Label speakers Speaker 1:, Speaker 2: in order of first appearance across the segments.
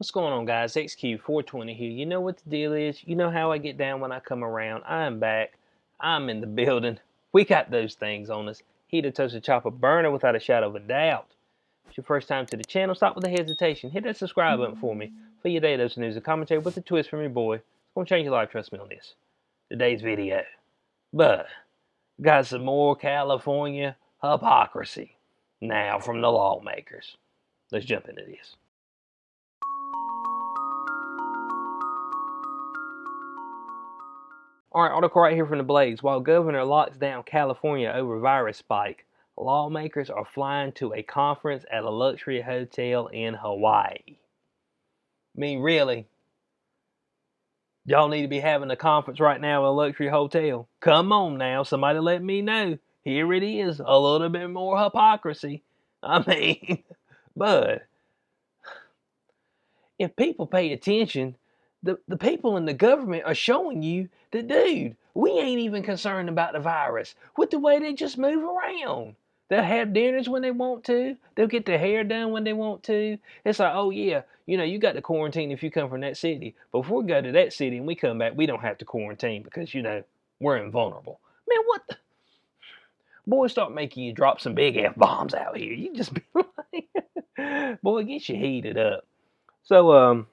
Speaker 1: What's going on, guys? XQ420 here. You know what the deal is. You know how I get down when I come around. I'm back. I'm in the building. We got those things on us. Heater, toaster, chopper, burner without a shadow of a doubt. If it's your first time to the channel, stop with the hesitation. Hit that subscribe button for me. For your day, those news and commentary with a twist from your boy. It's going to change your life, trust me on this. Today's video. But, got some more California hypocrisy. Now from the lawmakers. Let's jump into this. Alright, article right here from the Blaze. While governor locks down California over virus spike, lawmakers are flying to a conference at a luxury hotel in Hawaii. I mean, really? Y'all need to be having a conference right now at a luxury hotel. Come on now, somebody let me know. Here it is, a little bit more hypocrisy. I mean, but if people pay attention, the people in the government are showing you that, dude, we ain't even concerned about the virus. With the way they just move around. They'll have dinners when they want to. They'll get their hair done when they want to. It's like, oh yeah, you know, you got to quarantine if you come from that city. But if we go to that city and we come back, we don't have to quarantine because, you know, we're invulnerable. Man, what the? Boys start making you drop some big F-bombs out here. You just be like, boy, get you heated up. So,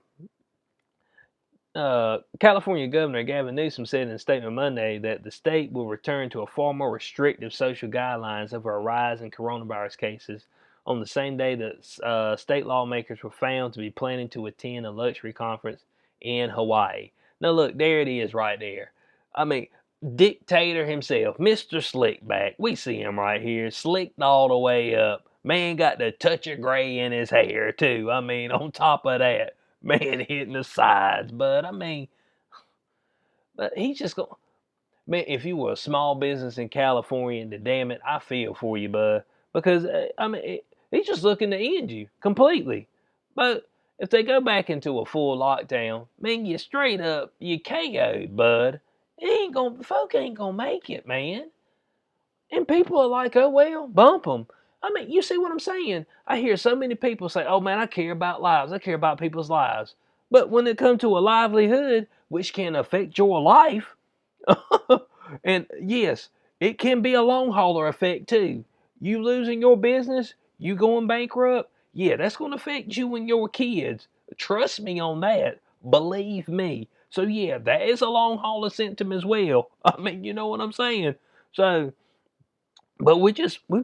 Speaker 1: California Governor Gavin Newsom said in a statement Monday that the state will return to a far more restrictive social guidelines over a rise in coronavirus cases on the same day that state lawmakers were found to be planning to attend a luxury conference in Hawaii. Now look, there it is right there. I mean, dictator himself, Mr. Slickback. We see him right here, slicked all the way up. Man got the touch of gray in his hair too. I mean, on top of that. Man hitting the sides, but I mean, but he's just going. Man, if you were a small business in California, then damn it, I feel for you, bud. Because I mean, he's just looking to end you completely. But if they go back into a full lockdown, man, you straight up you KO'd, bud. Folk ain't gonna make it, man. And people are like, oh well, bump them. I mean, you see what I'm saying? I hear so many people say, oh man, I care about lives. I care about people's lives. But when it comes to a livelihood, which can affect your life, and yes, it can be a long hauler effect too. You losing your business, you going bankrupt, yeah, that's going to affect you and your kids. Trust me on that. Believe me. So yeah, that is a long hauler symptom as well. I mean, you know what I'm saying? So, but we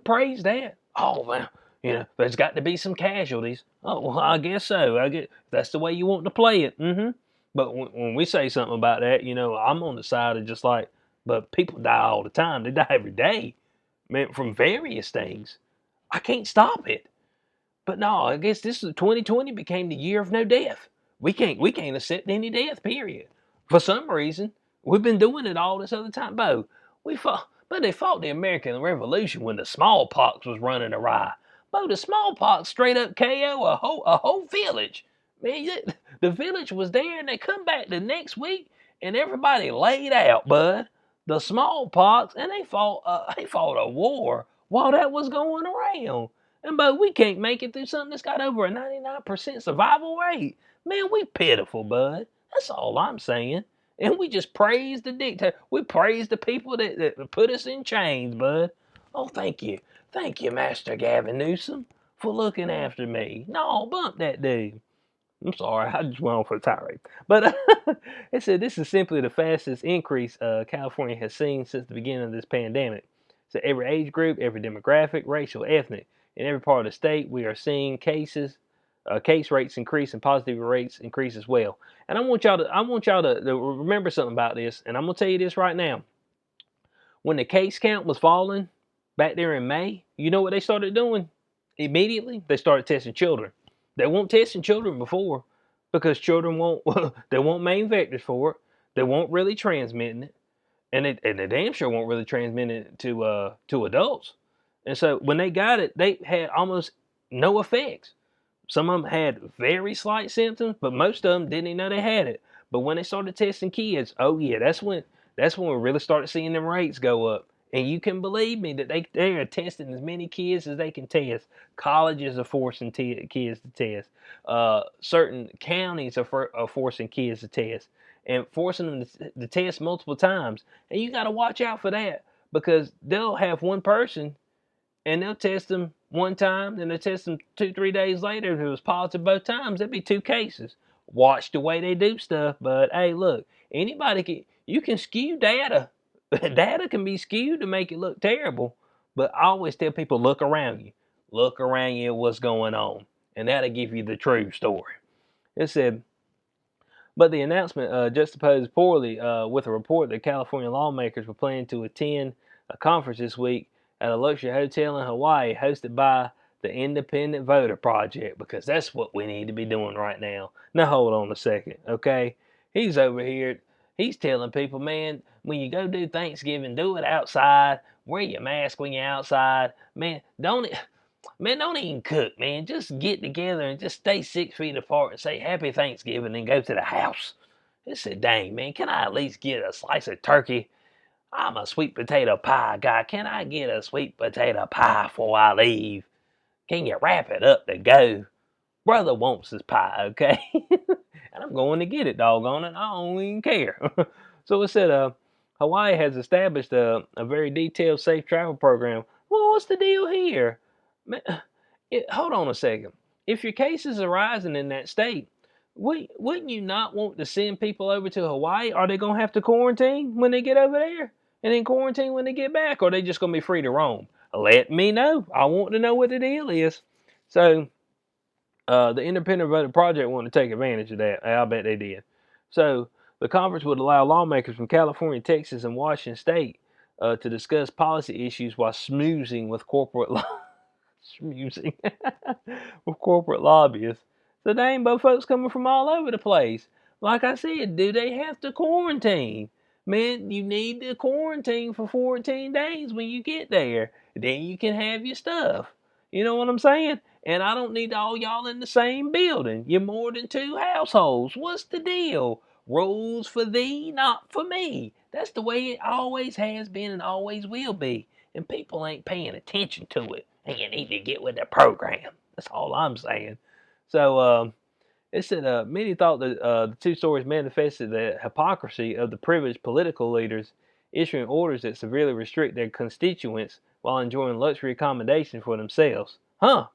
Speaker 1: praise that. Oh man, you know, there's got to be some casualties. Oh well, I guess so. I guess that's the way you want to play it. But when we say something about that, you know, I'm on the side of just like, but people die all the time. They die every day, man, from various things. I can't stop it. But no, I guess this is 2020 became the year of no death. We can't accept any death. Period. For some reason, we've been doing it all this other time. But they fought the American Revolution when the smallpox was running awry. Bo, the smallpox straight up KO a whole village. Man, the village was there, and they come back the next week, and everybody laid out, bud. The smallpox, and they fought a war while that was going around. And Bo, we can't make it through something that's got over a 99% survival rate. Man, we pitiful, bud. That's all I'm saying. And we just praise the dictator. We praise the people that put us in chains, bud. Oh, thank you. Thank you, Master Gavin Newsom, for looking after me. No, bump that dude. I'm sorry, I just went on for a tirade. But it said this is simply the fastest increase California has seen since the beginning of this pandemic. So every age group, every demographic, racial, ethnic, in every part of the state, we are seeing case rates increase and positivity rates increase as well. And I want y'all to remember something about this, and I'm gonna tell you this right now. When the case count was falling back there in May, you know what they started doing? Immediately, they started testing children. They weren't testing children before because children they won't main vectors for it. They won't really transmitting it, and they damn sure won't really transmit it to adults. And so when they got it, they had almost no effects. Some of them had very slight symptoms, but most of them didn't even know they had it. But when they started testing kids, oh yeah, that's when we really started seeing them rates go up. And you can believe me that they are testing as many kids as they can test. Colleges are forcing kids to test. Certain counties are forcing kids to test and forcing them to test multiple times. And you got to watch out for that because they'll have one person and they'll test them one time, then they'll test them 2, 3 days later. If it was positive both times, that'd be 2 cases. Watch the way they do stuff. But hey, look, you can skew data. Data can be skewed to make it look terrible. But I always tell people, look around you. Look around you at what's going on. And that'll give you the true story. It said, but the announcement juxtaposed poorly with a report that California lawmakers were planning to attend a conference this week at a luxury hotel in Hawaii hosted by the Independent Voter Project, because that's what we need to be doing right now. Now, hold on a second, okay? He's over here, he's telling people, man, when you go do Thanksgiving, do it outside, wear your mask when you're outside. Man, don't even cook, man. Just get together and just stay 6 feet apart and say Happy Thanksgiving and go to the house. I said, dang, man, can I at least get a slice of turkey? I'm a sweet potato pie guy. Can I get a sweet potato pie before I leave? Can you wrap it up to go? Brother wants his pie, okay? And I'm going to get it, doggone it. I don't even care. So it said, Hawaii has established a very detailed safe travel program. Well, what's the deal here? Man, hold on a second. If your cases are rising in that state, wouldn't you not want to send people over to Hawaii? Are they going to have to quarantine when they get over there? And then quarantine when they get back? Or are they just going to be free to roam? Let me know. I want to know what the deal is. So, the Independent Voter Project wanted to take advantage of that. I bet they did. So, the conference would allow lawmakers from California, Texas, and Washington State to discuss policy issues while smoozing with corporate smoozing with corporate lobbyists. So they ain't both folks coming from all over the place. Like I said, do they have to quarantine? Man, you need to quarantine for 14 days when you get there. Then you can have your stuff. You know what I'm saying? And I don't need all y'all in the same building. You're more than 2 households. What's the deal? Rules for thee, not for me. That's the way it always has been and always will be. And people ain't paying attention to it. And you need to get with the program. That's all I'm saying. So it said many thought that the two stories manifested the hypocrisy of the privileged political leaders issuing orders that severely restrict their constituents while enjoying luxury accommodations for themselves. Huh?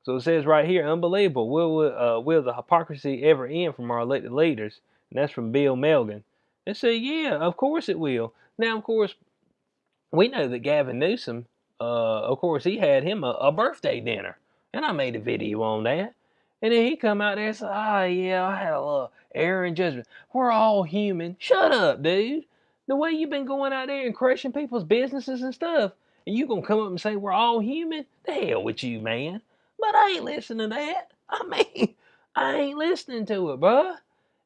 Speaker 1: So it says right here, unbelievable. Will the hypocrisy ever end from our elected leaders? And that's from Bill Melgan. They say, yeah, of course it will. Now, of course, we know that Gavin Newsom, of course, he had him a birthday dinner, and I made a video on that. And then he come out there and said, yeah, I had a little error in judgment. We're all human. Shut up, dude. The way you've been going out there and crushing people's businesses and stuff, and you gonna come up and say we're all human? The hell with you, man. But I ain't listening to that. I mean, I ain't listening to it, bruh.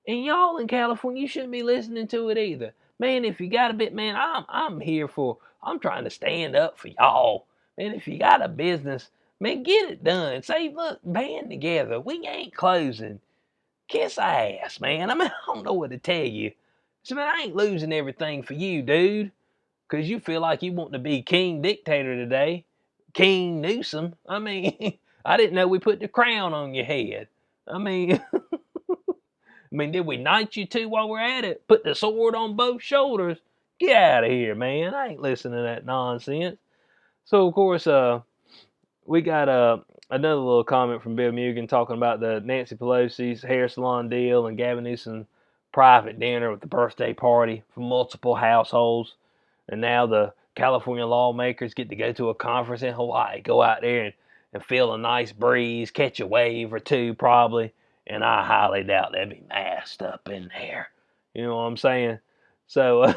Speaker 1: And y'all in California, you shouldn't be listening to it either. Man, if you got a bit, man, I'm here for. I'm trying to stand up for y'all. Man, if you got a business, man, get it done. Say, look, band together. We ain't closing. Kiss ass, man. I mean, I don't know what to tell you. So, man, I ain't losing everything for you, dude. Because you feel like you want to be king dictator today. King Newsom. I mean, I didn't know we put the crown on your head. I mean, did we knight you too while we're at it? Put the sword on both shoulders? Get out of here, man. I ain't listening to that nonsense. So, of course, we got another little comment from Bill Mugen talking about the Nancy Pelosi's hair salon deal and Gavin Newsom's private dinner with the birthday party for multiple households. And now the California lawmakers get to go to a conference in Hawaii, go out there and feel a nice breeze, catch a wave or two probably. And I highly doubt they'd be masked up in there. You know what I'm saying? So,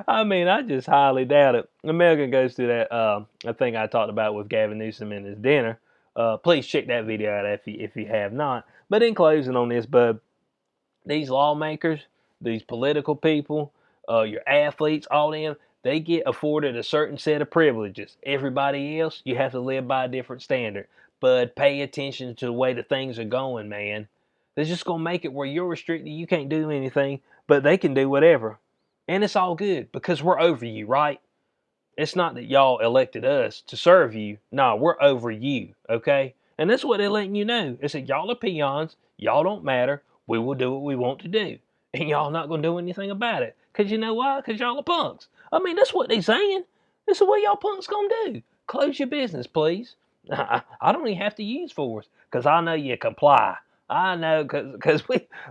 Speaker 1: I mean, I just highly doubt it. Megan goes through that thing I talked about with Gavin Newsom and his dinner. Please check that video out if you have not. But in closing on this, bud, these lawmakers, these political people, your athletes, all them, they get afforded a certain set of privileges. Everybody else, you have to live by a different standard. But pay attention to the way the things are going, man. They're just going to make it where you're restricted. You can't do anything, but they can do whatever. And it's all good because we're over you, right? It's not that y'all elected us to serve you. No, we're over you, okay? And that's what they're letting you know. They said, y'all are peons. Y'all don't matter. We will do what we want to do. And y'all not going to do anything about it. Because you know why? Because y'all are punks. I mean, that's what they're saying. This is what y'all punks going to do. Close your business, please. I don't even have to use force because I know you comply. I know because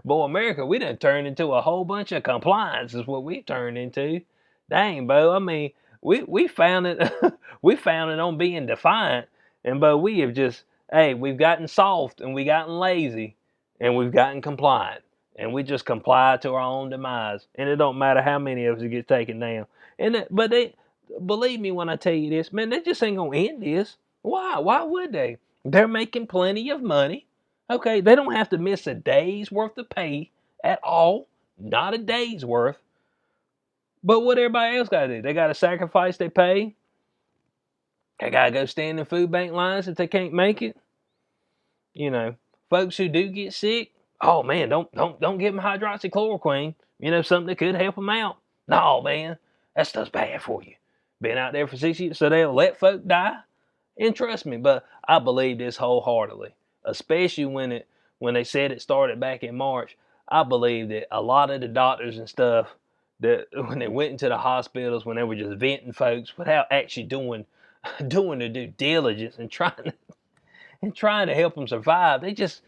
Speaker 1: boy, America, we done turned into a whole bunch of compliance is what we turned into. Dang, Bo. I mean, we found it we found it on being defiant, and but we have just we've gotten soft and we gotten lazy and we've gotten compliant and we just comply to our own demise, and it don't matter how many of us get taken down. But they believe me when I tell you this, man, they just ain't gonna end this. Why would they? They're making plenty of money. Okay, they don't have to miss a day's worth of pay at all, not a day's worth. But what everybody else got to do? They got to sacrifice their pay. They got to go stand in food bank lines if they can't make it. You know, folks who do get sick, oh man, don't give them hydroxychloroquine. You know, something that could help them out. No, man, that stuff's bad for you. Been out there for 6 years, so they'll let folk die. And trust me, but I believe this wholeheartedly, especially when they said it started back in March. I believe that a lot of the doctors and stuff that when they went into the hospitals, when they were just venting folks without actually doing the due diligence and trying to help them survive, they just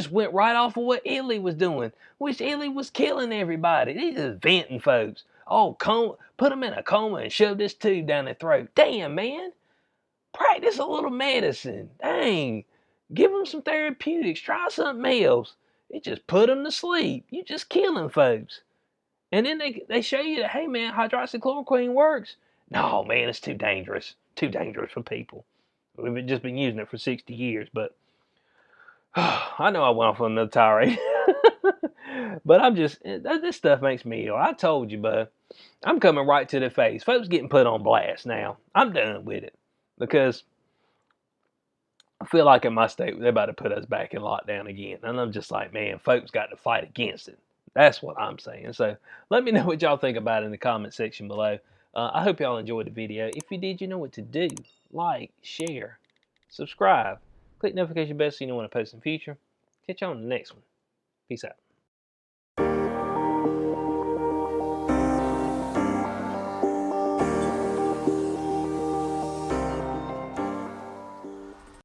Speaker 1: went right off of what Italy was doing, which Italy was killing everybody. They just venting folks. Oh, put them in a coma and shove this tube down their throat. Damn, man. Practice a little medicine. Dang. Give them some therapeutics. Try something else. It just put them to sleep. You just killing folks. And then they show you that, hey, man, hydroxychloroquine works. No, man, it's too dangerous. Too dangerous for people. We've just been using it for 60 years. But I know I went off on another tirade. But this stuff makes me ill. I told you, bud. I'm coming right to the face. Folks getting put on blast now. I'm done with it. Because I feel like in my state, they're about to put us back in lockdown again. And I'm just like, man, folks got to fight against it. That's what I'm saying. So let me know what y'all think about it in the comment section below. I hope y'all enjoyed the video. If you did, you know what to do. Like, share, subscribe, click notification bell so you know when I post in the future. Catch you on the next one. Peace out.